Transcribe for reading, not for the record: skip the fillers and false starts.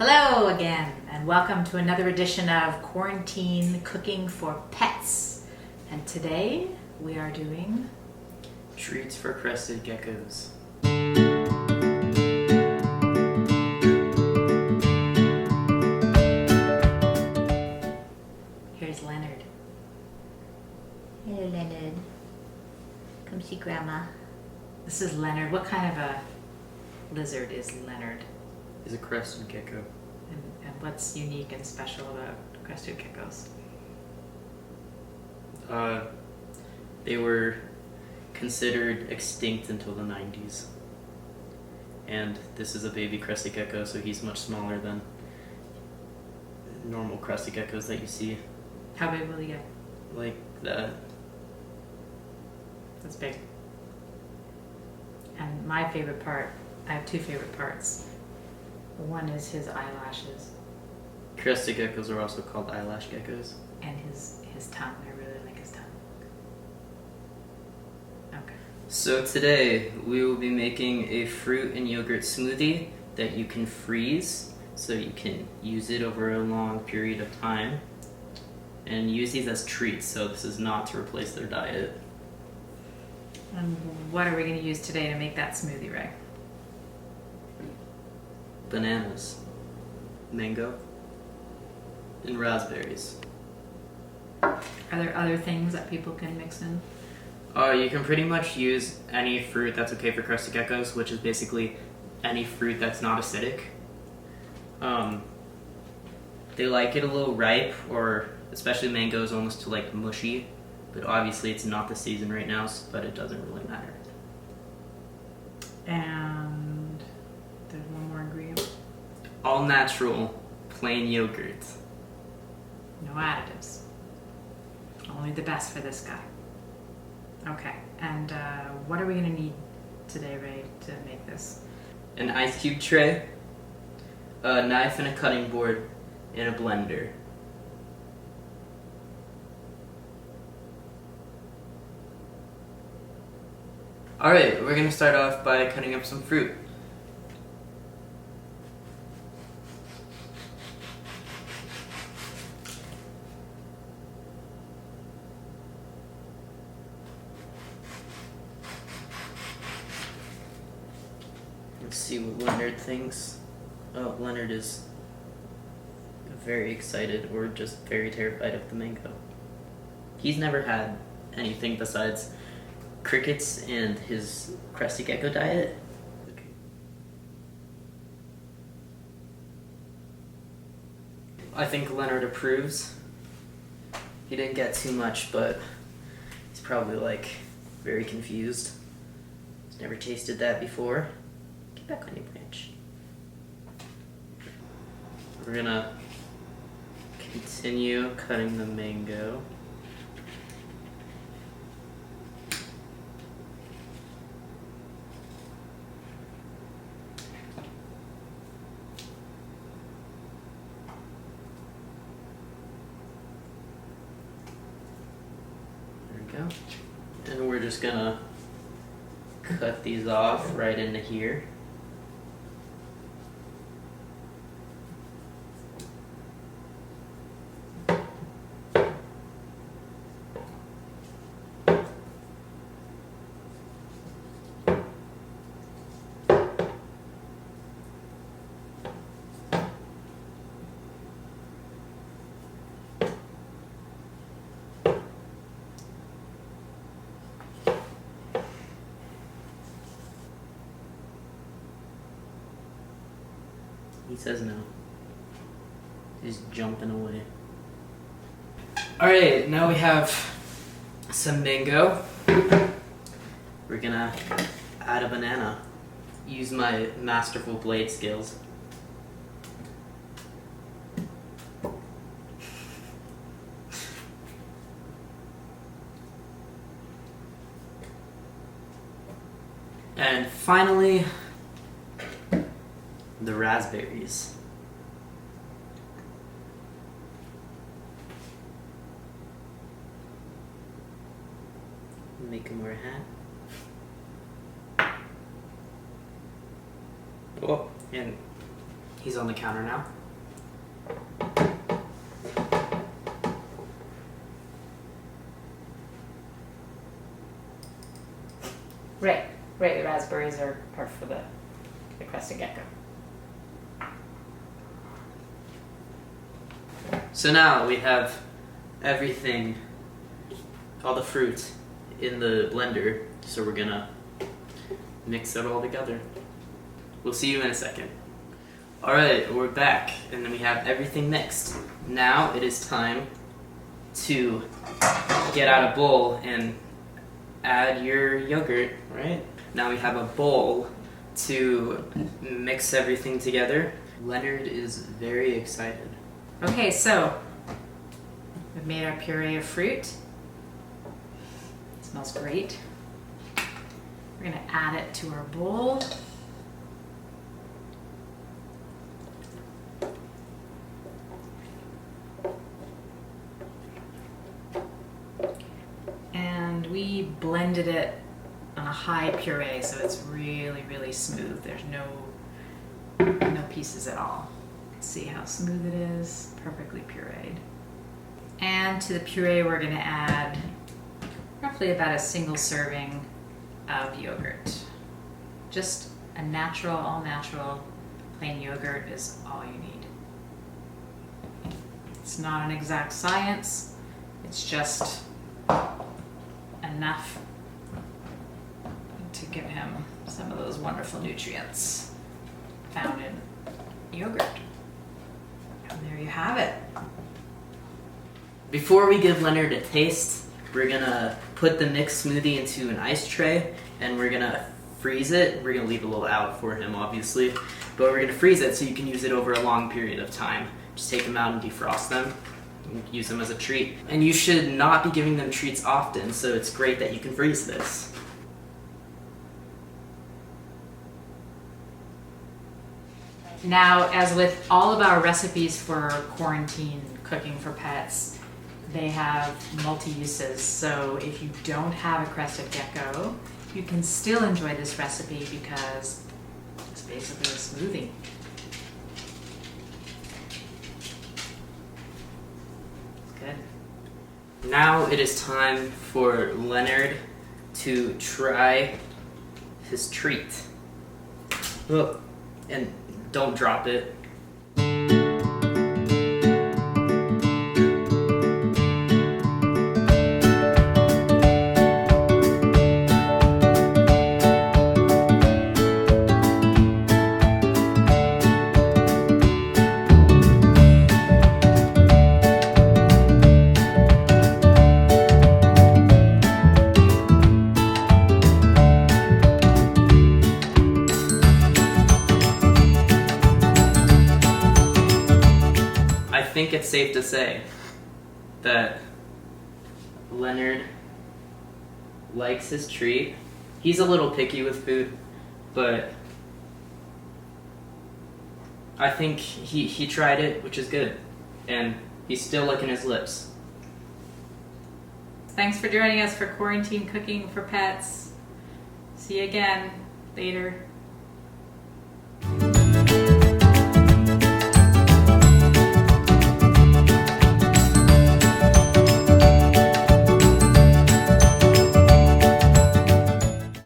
Hello again, and welcome to another edition of Quarantine Cooking for Pets. And today we are doing treats for crested geckos. Here's Leonard. Hello, Leonard. Come see Grandma. This is Leonard. What kind of a lizard is Leonard? He's a crested gecko. And what's unique and special about crested geckos? They were considered extinct until the 90s. And this is a baby crested gecko, so he's much smaller than normal crested geckos that you see. How big will he get? Like that. That's big. And my favorite part, I have two favorite parts. One is his eyelashes Crested geckos are also called eyelash geckos. and his tongue. I really like his tongue. Okay. So today we will be making a fruit and yogurt smoothie that you can freeze so you can use it over a long period of time and use these as treats, so this is not to replace their diet. And what are we going to use today to make that smoothie, Ray? Bananas, mango, and raspberries. Are there other things that people can mix in? You can pretty much use any fruit that's okay for crested geckos, which is basically any fruit that's not acidic. They like it a little ripe, or especially mango is almost too like mushy, but obviously it's not the season right now, but it doesn't really matter. And there's one more ingredient. All natural, plain yogurt. No additives. Only the best for this guy. Okay, and what are we going to need today, Ray, to make this? An ice cube tray, a knife and a cutting board, and a blender. Alright, we're gonna start off by cutting up some fruit. Let's see what Leonard thinks. Oh, Leonard is very excited or just very terrified of the mango. He's never had anything besides crickets and his crested gecko diet. Okay. I think Leonard approves. He didn't get too much, but he's probably like very confused. He's never tasted that before. Get back on your branch. We're gonna continue cutting the mango. There we go. And we're just gonna cut these off right into here. He says no. He's jumping away. Alright, now we have some mango. We're gonna add a banana. Use my masterful blade skills. And finally, the raspberries. Make him wear a hat. Oh, and He's on the counter now. Right, the raspberries are for the Crested Gecko. So now we have everything, all the fruit in the blender, so we're gonna mix it all together. We'll see you in a second. Alright, we're back, and then we have everything mixed. Now it is time to get out a bowl and add your yogurt, right? Now we have a bowl to mix everything together. Leonard is very excited. Okay, so we've made our puree of fruit. It smells great. We're gonna add it to our bowl. And we blended it on a high puree, so it's really, really smooth. There's no pieces at all. See how smooth it is, perfectly pureed. And to the puree, we're gonna add roughly about a single serving of yogurt. Just a natural, all natural, plain yogurt is all you need. It's not an exact science, it's just enough to give him some of those wonderful nutrients found in yogurt. And there you have it. Before we give Leonard a taste, we're gonna put the mixed smoothie into an ice tray and we're gonna freeze it. We're gonna leave a little out for him, obviously, but we're gonna freeze it so you can use it over a long period of time. Just take them out and defrost them. And use them as a treat. And you should not be giving them treats often, so it's great that you can freeze this. Now, as with all of our recipes for quarantine cooking for pets, they have multi-uses. So if you don't have a Crested Gecko, you can still enjoy this recipe because it's basically a smoothie. It's good. Now it is time for Leonard to try his treat. Oh, and don't drop it. I think it's safe to say that Leonard likes his treat. He's a little picky with food, but I think he tried it, which is good, and he's still licking his lips. Thanks for joining us for quarantine cooking for pets. See you again later.